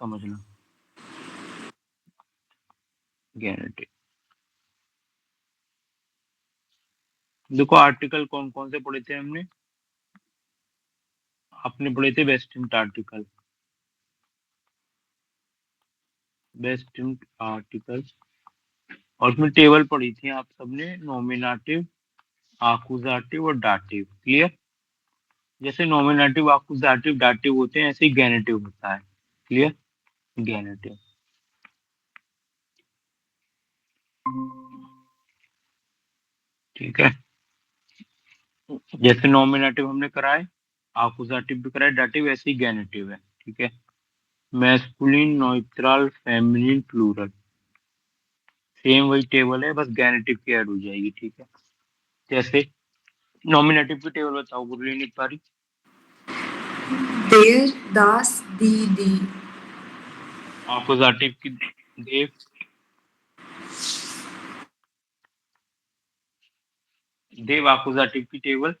समझना। गेनेटिव, देखो आर्टिकल कौन कौन से पढ़े थे हमने, आपने पढ़े थे वेस्टर्न आर्टिकल, वेस्टर्न आर्टिकल, और उसमें टेबल पढ़ी थी आप सबने, नॉमिनेटिव, आकुजाटिव और डाटिव। क्लियर? जैसे नॉमिनेटिव, आकुजाटिव, डाटिव होते हैं, ऐसे ही गेनेटिव होता है। क्लियर? गेनेटिव, ठीक है। जैसे नॉमिनेटिव हमने कराए, आकुजाटिव भी कराए, डाटिव, ऐसे ही गेनेटिव है। ठीक है। Masculine, neutral, feminine, plural, same वही टेबल है, बस गेनेटिव की ऐड हो जाएगी। ठीक है। जैसे नॉमिनेटिव की टेबल बताओ गुरलीन एक बारी। देर, दास, दी। आकुजाटिव की देव, देव आकुजाटिव की टेबल।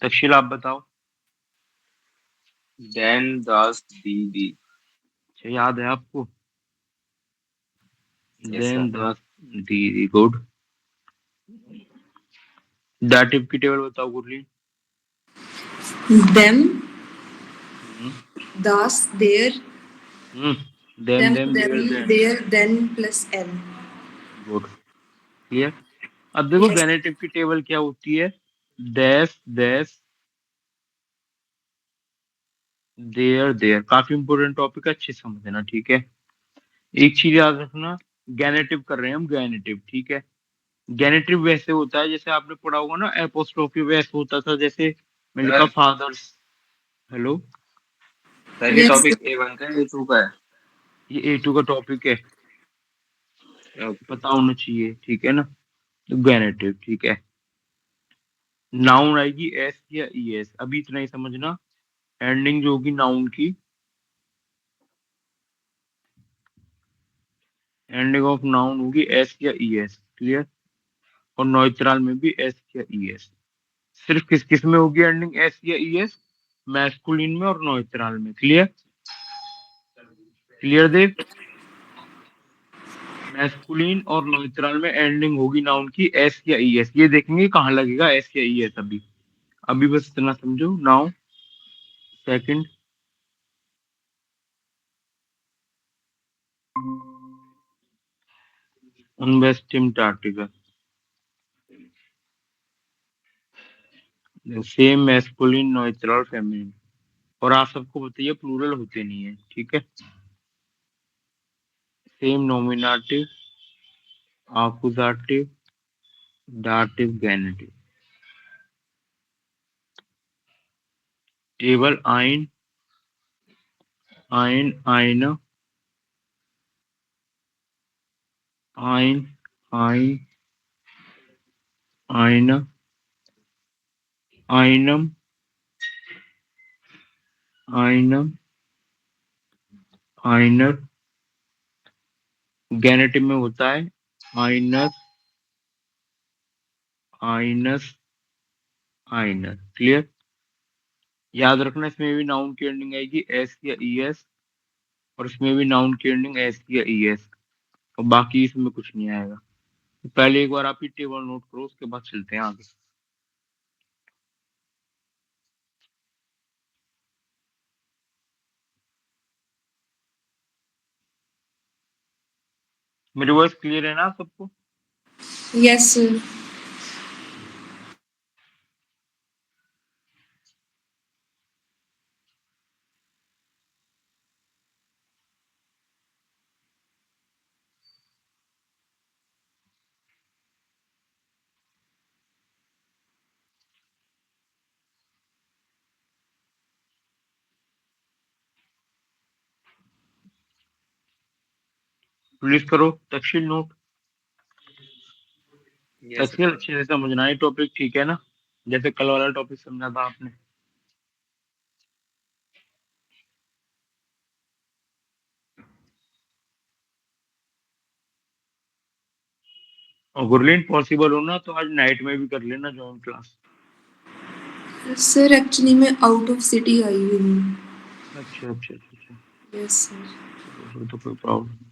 तक्षशिल आप बताओ। देन, दास, दी। अच्छा, याद है आपको? यस देन सर। दस, दी, गुड। डाटिव की टेबल बताओ गुरलीन। Them, हम्म das, their, देम, them, देयर, देन, their, then plus L. Good. Clear? अब देखो Yes. गेनेटिव की टेबल क्या होती है, देस, देस, देयर, देयर। काफी इंपोर्टेंट टॉपिक है, अच्छे से समझना। ठीक है। एक चीज याद रखना, गेनेटिव कर रहे हैं हम, गेनेटिव। ठीक है। गेनेटिव वैसे होता है जैसे आपने पढ़ा होगा ना, एपोस्ट्रोफी वैसे होता था, जैसे मैंने लिखा फादर्स। हेलो, सर ये Yes. टॉपिक A1 का है, A2 का है? ये A2 का टॉपिक है, ओके। पता होना चाहिए। ठीक है ना? तो गेनेटिव, ठीक है। नाउन आएगी एस या ई एस, अभी इतना ही समझना। एंडिंग जो होगी नाउन की, एंडिंग ऑफ नाउन होगी एस या ई एस। क्लियर? और नॉइट्रल में भी एस या ई एस। सिर्फ किस किस में होगी एंडिंग एस या ई एस? मैस्कुलिन में और नॉइट्रल में। क्लियर? क्लियर देव? मैस्कुलिन और नॉइट्रल में एंडिंग होगी नाउन की एस या ई एस। ये देखेंगे कहाँ लगेगा एस या ई एस। अभी अभी बस इतना समझो। नाउ सेकंड, अनवेस्टिम्ड आर्टिकल, सेम मैस्कुलिन, नॉइट्रल, फेमिनिन। और आप सबको बताइए प्लूरल होते नहीं है। ठीक है। सेम नॉमिनेटिव, आकुजाटिव, डाटिव, गेनेटिव। टेबल आइन, आइन, आइन, आइन, आइन, आइन, आइनम, आइनम, आइनर। गेनेटिव में होता है आइनस, आइनस, आइनर। क्लियर? याद रखना, इसमें भी नाउन की एंडिंग आएगी एस या ई एस, और इसमें भी नाउन की एंडिंग एस या ई एस, और बाकी इसमें कुछ नहीं आएगा। तो पहले एक बार आप ये टेबल नोट करो, उसके बाद चलते हैं आगे। मेरी वॉइस क्लियर है ना आप सबको? Yes, sir. प्लीज करो तक्षिल नोट। यस तक्षिल अच्छे से समझना है टॉपिक। ठीक है ना? जैसे कल वाला टॉपिक समझा था आपने। और गुरलीन पॉसिबल हो ना तो आज नाइट में भी कर लेना ज्वाइन क्लास। सर एक्चुअली मैं आउट ऑफ सिटी आई हुई हूँ। अच्छा अच्छा अच्छा अच्छा। Yes, sir. चलो फिर तो कोई प्रॉब्लम नहीं।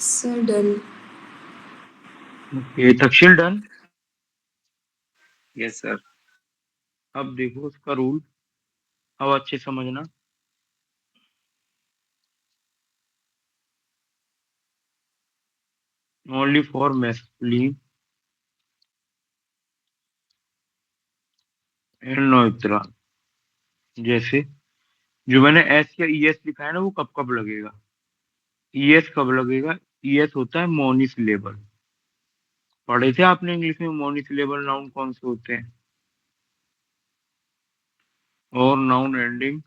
Sir, done. Okay Takshashil done. Yes, sir. अब देखो उसका रूल, अब अच्छे समझना। Only for masculine and neutral. जैसे जो मैंने एस या ई एस लिखा है ना, वो कब कब लगेगा, ई एस कब लगेगा। ई एस होता है मोनोसिलेबल। पढ़े थे आपने इंग्लिश में मोनोसिलेबल नाउन कौन से होते हैं। और नाउन एंडिंग,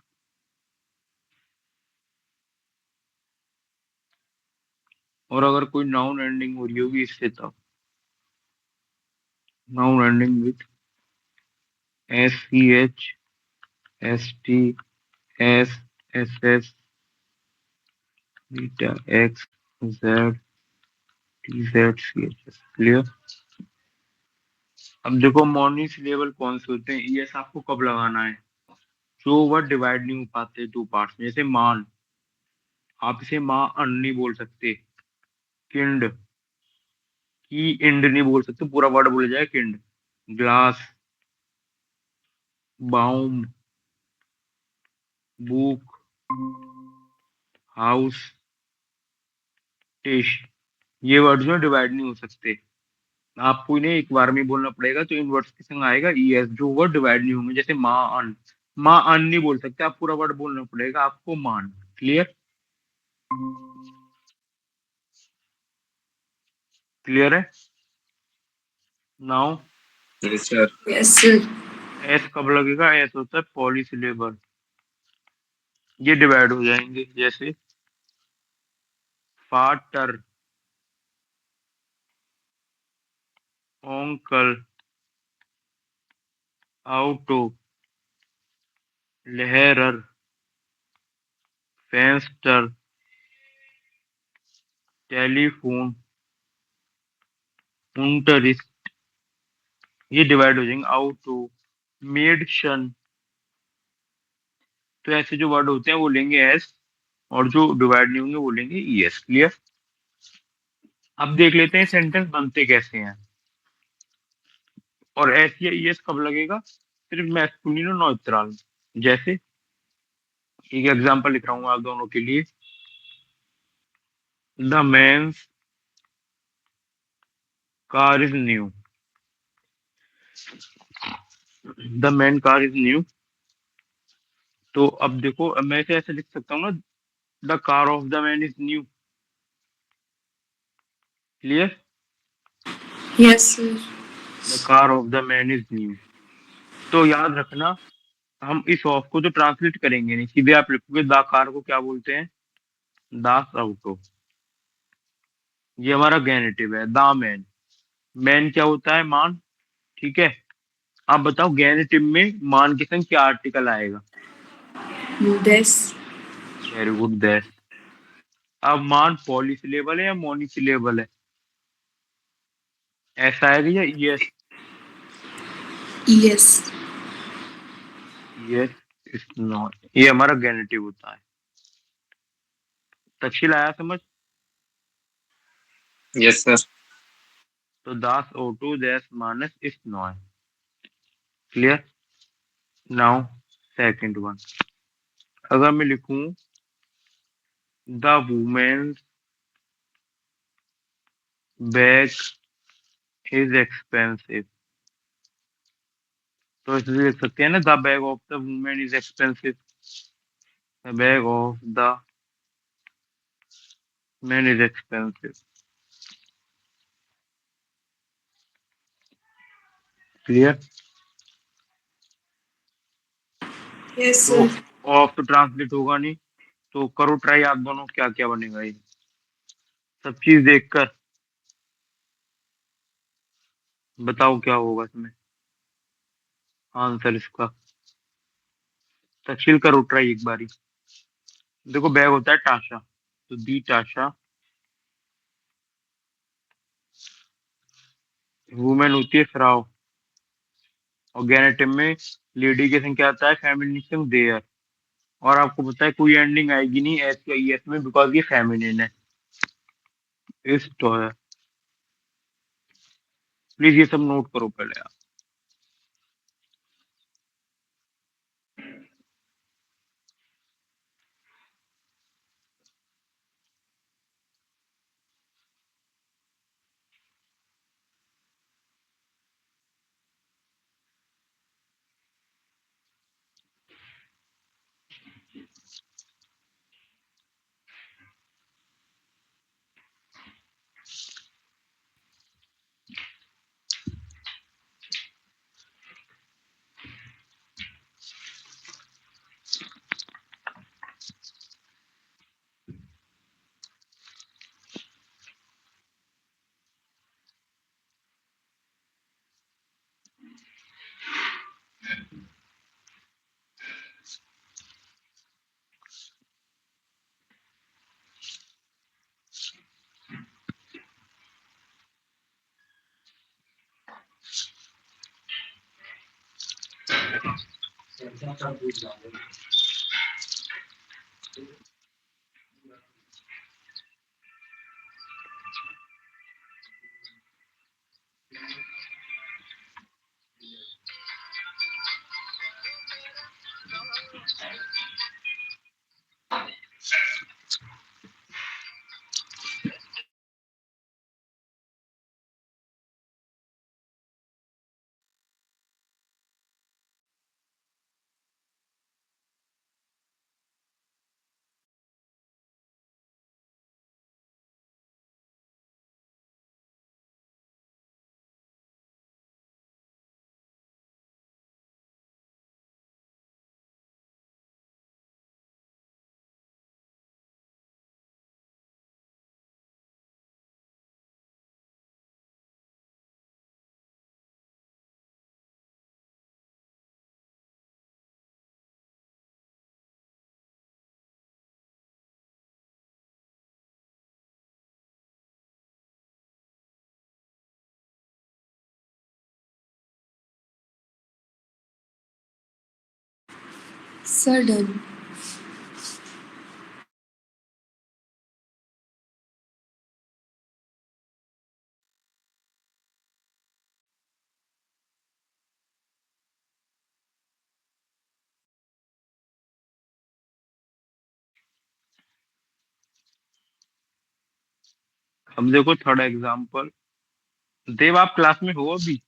और अगर कोई नाउन एंडिंग हो रही होगी इससे तब noun ending with S C H, S T, S, S S, बीटा, X, Z, T Z, C H S. Clear. अब देखो मोनोसिलेबल कौन से होते हैं, ई एस आपको कब लगाना है, जो वर्ड डिवाइड नहीं हो पाते टू पार्ट्स में। जैसे मान, आप इसे माँ अन नहीं बोल सकते। किंड, की इंड नहीं बोल सकते, पूरा वर्ड बोला जाए किंड। ग्लास, बाउम, बुक, हाउस, टिश, ये वर्ड जो डिवाइड नहीं हो सकते। आपको इन्हें एक बार में बोलना पड़ेगा, तो इन वर्ड्स के संग आएगा ई एस, जो वर्ड डिवाइड नहीं होंगे। जैसे माँ अन, माँ अन नहीं बोल सकते आप, पूरा वर्ड बोलना पड़ेगा आपको मान। क्लियर। क्लियर है। Now Yes, sir. Yes, sir. S कब लगेगा, एस होता है पॉलीसिलेबल, ये डिवाइड हो जाएंगे। जैसे फाटर, ओंकल, आउटो, लहरर, फेंस्टर, टेलीफोन, उनटरिस, ये डिवाइड हो जाएंगे। आउटो, मेडिशन। तो ऐसे जो वर्ड होते हैं वो लेंगे एस, और जो डिवाइड नहीं होंगे वो लेंगे ई एस। क्लियर। अब देख लेते हैं सेंटेंस बनते कैसे हैं, और एस या ई एस कब लगेगा, सिर्फ मैस्कुलिन और न्यूट्रल। जैसे एक एग्जांपल लिख रहा हूँ आप दोनों के लिए। The man's car is new, the man car is new. तो अब देखो, अब मैं इसे ऐसे लिख सकता हूँ ना, the car of the man is new. Clear. Yes, sir. The car of the man is new. तो याद रखना, हम इस ऑफ को तो ट्रांसलेट करेंगे नहीं, सीधे आप लिखोगे द कार को क्या बोलते हैं, दास ऑटो। ये हमारा गेनेटिव है, द मैन। मैन क्या होता है, मान। ठीक है। आप बताओ गेनेटिव में मान के संग क्या आर्टिकल आएगा। This. Very good, that. अब मान पॉलीसिलेबल है या मोनोसिलेबल है, ऐसा आएगा या yes. Yes. Yes is not, ये हमारा गेनेटिव होता है। तक्षशिल आया समझ। Yes, sir. तो दास ऑटो दैस मानस इज नॉट। क्लियर। नाउ सेकंड वन, अगर मैं लिखूं the women's bag is expensive, तो इसलिए लिख सकते हैं ना, the bag of the women is expensive, the bag of the man is expensive. Clear? Yes, तो sir. ऑफ तो ट्रांसलेट होगा नहीं, तो करो ट्राई आप दोनों, क्या क्या बनेगा ये सब चीज देखकर बताओ क्या होगा इसमें आंसर इसका। तफसील करो ट्राई एक बारी। देखो बैग होता है टाशा, तो दी टाशा। वुमेन होती है फ्राउ, और गेनेटिव में लेडी के संग क्या आता है, फेमिनिज्म देयर। और आपको पता है कोई एंडिंग आएगी नहीं एस या ईएस में, बिकॉज ये फेमिनिन है। इस तो है, प्लीज ये सब नोट करो पहले आप। Sir, done. अब देखो थर्ड एग्जाम्पल। देव आप क्लास में हो अभी?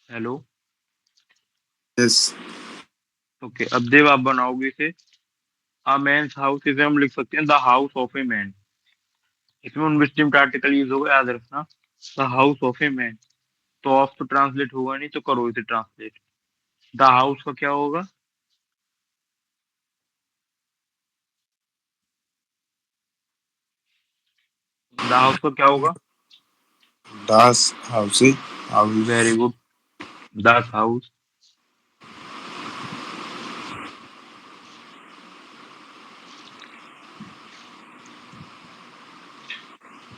हेलो। यस। ओके, अब देव आप बनाओगे इसे। अ मैन्स हाउस, इसे हम लिख सकते हैं the house of a man. इसमें उनविस्टिम्ड आर्टिकल यूज होगा, याद रखना। The house of a man. तो ऑफ तो ट्रांसलेट होगा नहीं, तो करो इसे ट्रांसलेट। द हाउस का क्या होगा? द हाउस का क्या होगा? दास हाउस हाउस। Very good, the house.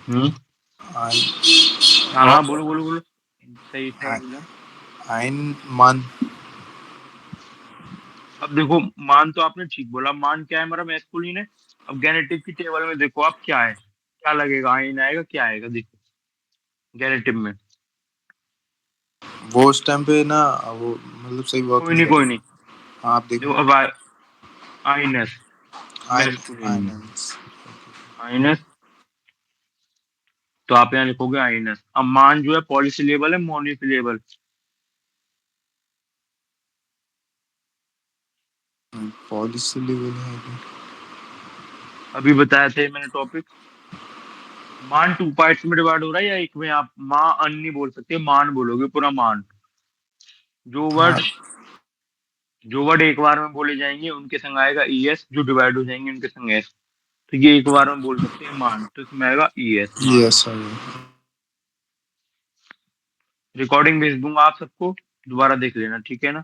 Hmm. हाँ हाँ, बोलो बोलो बोलो, सही था एकदम। आइन मन। अब देखो, मान तो आपने ठीक बोला, मान क्या है हमारा, मैस्कुलिन है। अब गेनेटिव की टेबल में देखो आप, क्या है, क्या लगेगा, आइन आएगा, क्या आएगा देखो गेनेटिव में। वो उस टाइम पे ना, वो मतलब सही बात कोई नहीं नहीं कर। कोई नहीं। हाँ, आप देखो देखो। अब आइनस, आइन मैस्कुलिन में आइनेंस। आइनस। तो आप यहाँ लिखोगे आइनस। अब मान जो है पॉलीसिलेबल है मोनोसिलेबल? पॉलिसी लेवल है। अभी बताया थे मैंने टॉपिक। मान 2 पार्ट्स में डिवाइड हो रहा है या एक में? आप माँ अन नहीं बोल सकते, मान बोलोगे, पूरा मान। जो हाँ वर्ड जो वर्ड एक बार में बोले जाएंगे उनके संग आएगा ईएस, जो डिवाइड हो जाएंगे उनके संग एस। तो ये एक बार में बोल सकते हैं मान, तो इसमें आएगा ईएस, मान। Yes sir. रिकॉर्डिंग भेज दूंगा आप सबको, दोबारा देख लेना, ठीक है ना?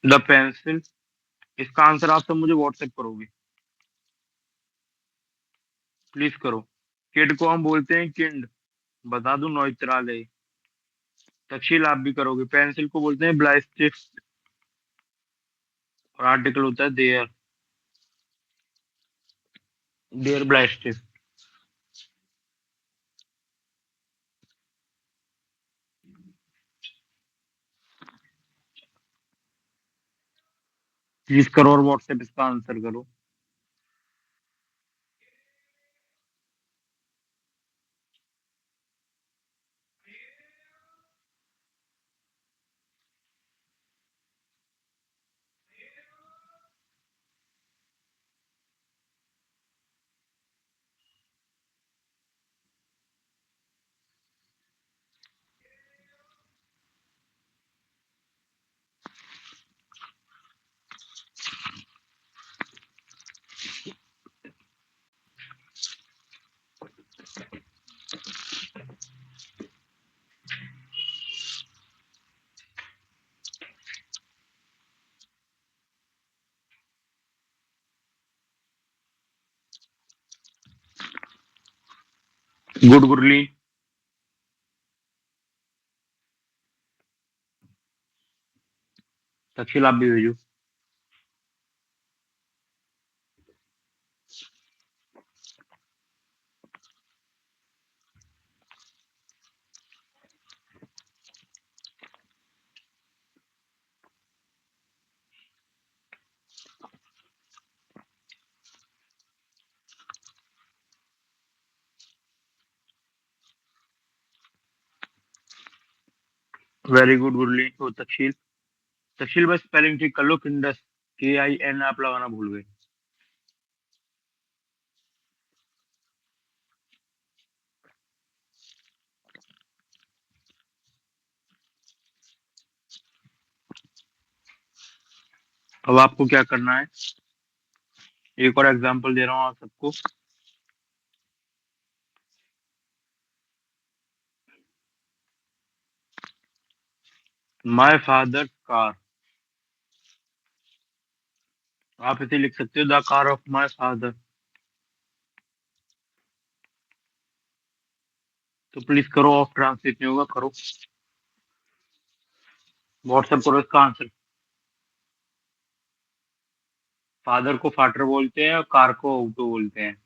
द पेंसिल, इसका आंसर आप सब मुझे व्हाट्सएप करोगे, प्लीज करो। किड को हम बोलते हैं किंड, बता दूं, नौत्रालय। तक्षिल आप भी करोगे। पेंसिल को बोलते हैं ब्लाइस्टिफ्ट, और आर्टिकल होता है देयर, देयर ब्लाइस्टिफ्ट। प्लीज करो और व्हाट्सएप इसका आंसर करो। गुड गुरली। तक्षिल आप भी भेजो। वेरी गुड गुरली। तो तक्षिल, तक्षिल बस स्पेलिंग ठीक कर लो, किंडस, KIN आप लगाना भूल गए। अब आपको क्या करना है, एक और एग्जांपल दे रहा हूँ आप सबको। माय फादर कार, आप इसे लिख सकते हो the car of my father. तो प्लीज करो, ऑफ ट्रांसलेट नहीं होगा, करो, व्हाट्सएप करो इसका आंसर। फादर को फाटर बोलते हैं और कार को ऑटो बोलते हैं।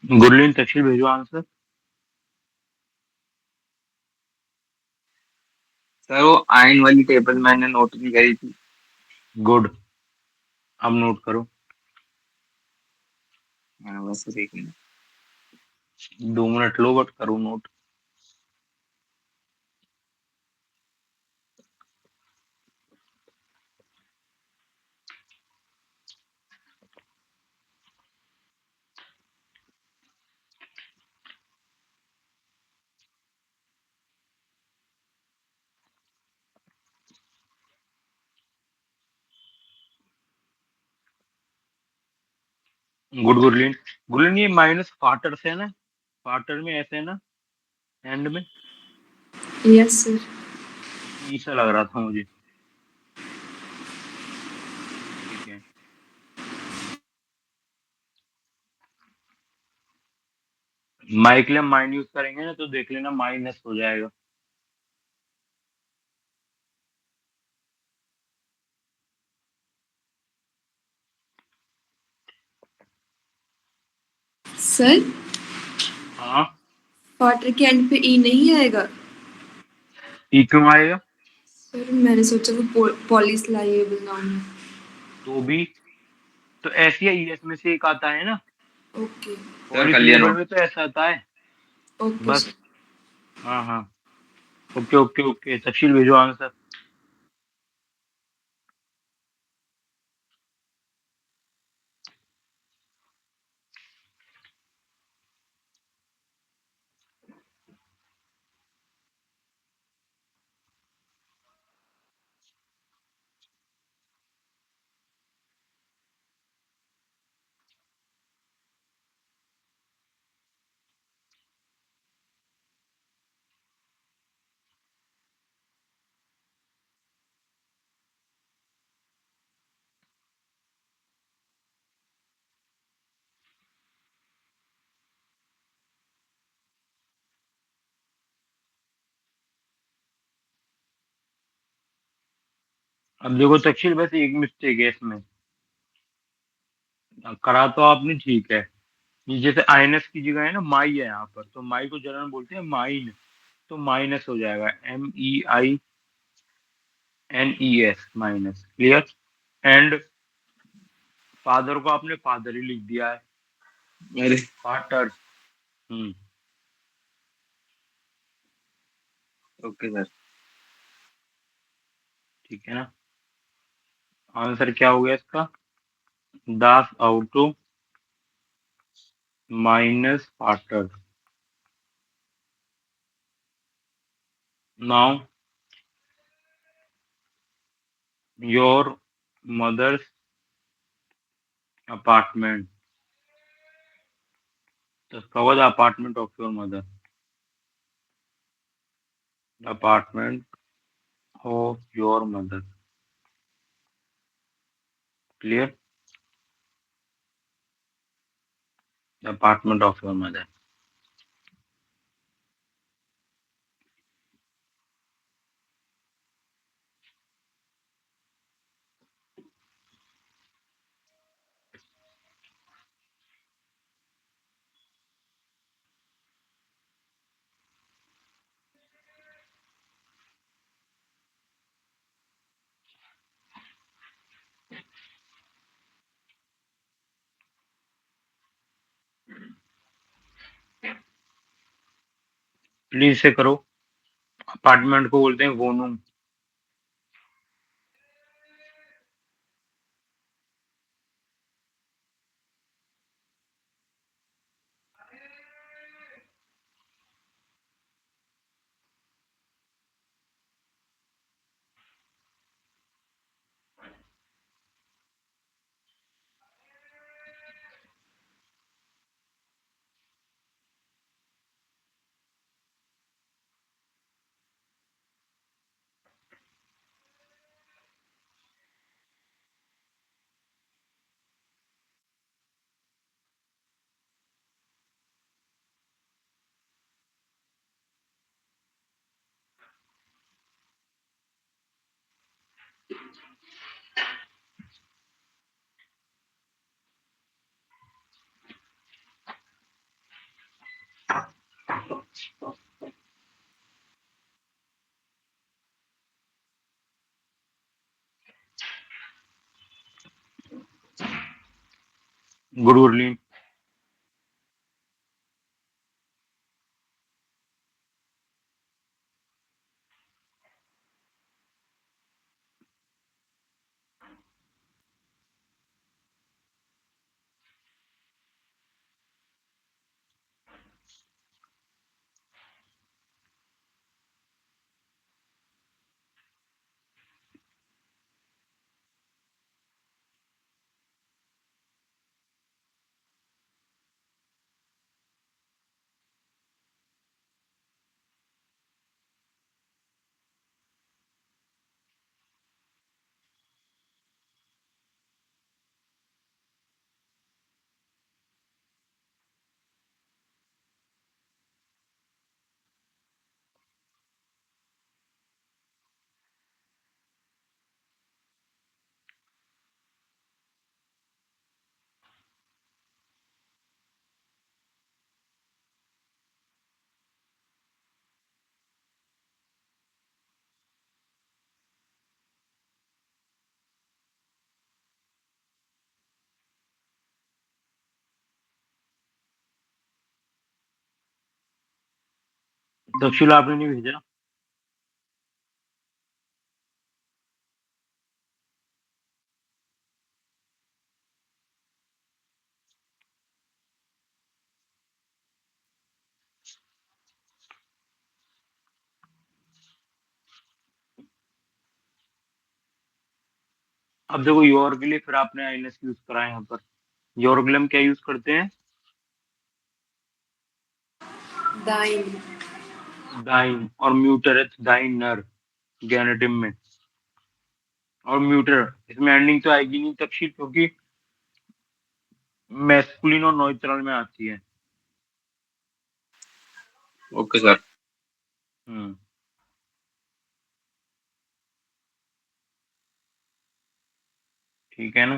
गुरलीन, तक्षिल भेजो आंसर। सर वो आयन वाली टेबल मैंने नोट नहीं करी थी। गुड, अब नोट करो। हाँ बस एक मिनट। 2 मिनट लो, बट करो नोट। गुड गुरलीन। गुरलीन ये माइनस फाटर से है ना, फाटर में ऐसे है ना एंड में, Yes, sir. ऐसा लग रहा था मुझे। ठीक है, माइक के लिए माइन यूज करेंगे ना तो देख लेना माइनस हो जाएगा। सर, हाँ, क्वार्टर के एंड पे ई नहीं आएगा। ई क्यों आएगा? सर मैंने सोचा वो पॉलीस्लाइएबल नाउन है। तो भी तो ऐसी है, ईएस में से एक आता है ना, ओके सर कर लिया पॉलीसिलेबल नोट। में तो ऐसा आता है ओके बस। सर। हाँ हाँ, ओके ओके ओके, तफसील भेजो आंसर। अब देखो तफसील, बस एक मिस्टेक है इसमें, करा तो आपने ठीक है। ये जैसे आईएनएस की जगह है ना माई है यहाँ पर, तो माई को जर्नल बोलते हैं माइन, तो माइनस हो जाएगा, MEINES, minus. Clear? And father को आपने फादर ही लिख दिया है, अरे फादर। हम्म, ओके सर। ठीक है ना। आंसर क्या हो गया इसका? 10 minus father. Now your mother's apartment, discover the apartment of your mother, the apartment of your mother. Clear? The apartment of your mother. Please से करो। अपार्टमेंट को बोलते हैं वोनूम। गुड उर्ली। दक्षिल आपने नहीं भेजा। अब देखो योर के लिए फिर आपने आईएनएस यूज करा है यहाँ पर। योर के लिए हम क्या यूज करते हैं? दाइन। दाइन। और म्यूटर है तो दाइनर गेनेटिव में। और म्यूटर इसमें एंडिंग तो आएगी नहीं तक्षिल, क्योंकि मैस्कुलिन और न्यूट्रल में आती है। Okay sir. हम्म ठीक है ना।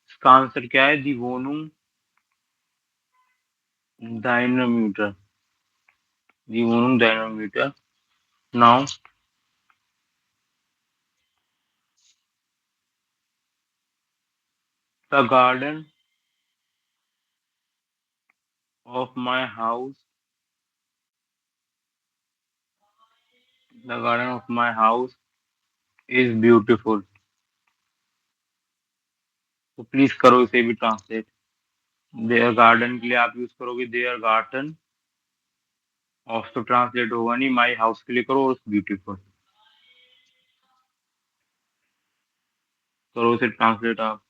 इसका आंसर क्या है? दिवोनुम डायनामोमीटर। दिवोनुम dynamometer. Now the garden of my house, the garden of my house is beautiful. तो प्लीज करो इसे भी ट्रांसलेट। देयर गार्डन के लिए आप यूज करोगे देयर गार्डन। ऑफ तो ट्रांसलेट होगा नहीं, माई हाउस के लिए करो और ब्यूटीफुल करो उसे ट्रांसलेट आप।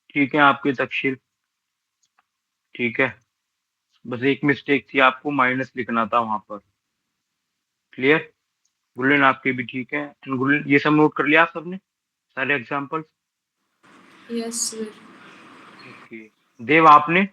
ठीक है आपकी तकशीर, ठीक है, बस एक मिस्टेक थी, आपको माइनस लिखना था वहां पर। क्लियर? गुलिन आपके भी ठीक है। गुलिन ये सब नोट कर लिया आप सबने, सारे एग्जाम्पल्स? Yes sir. ओके। देव आपने?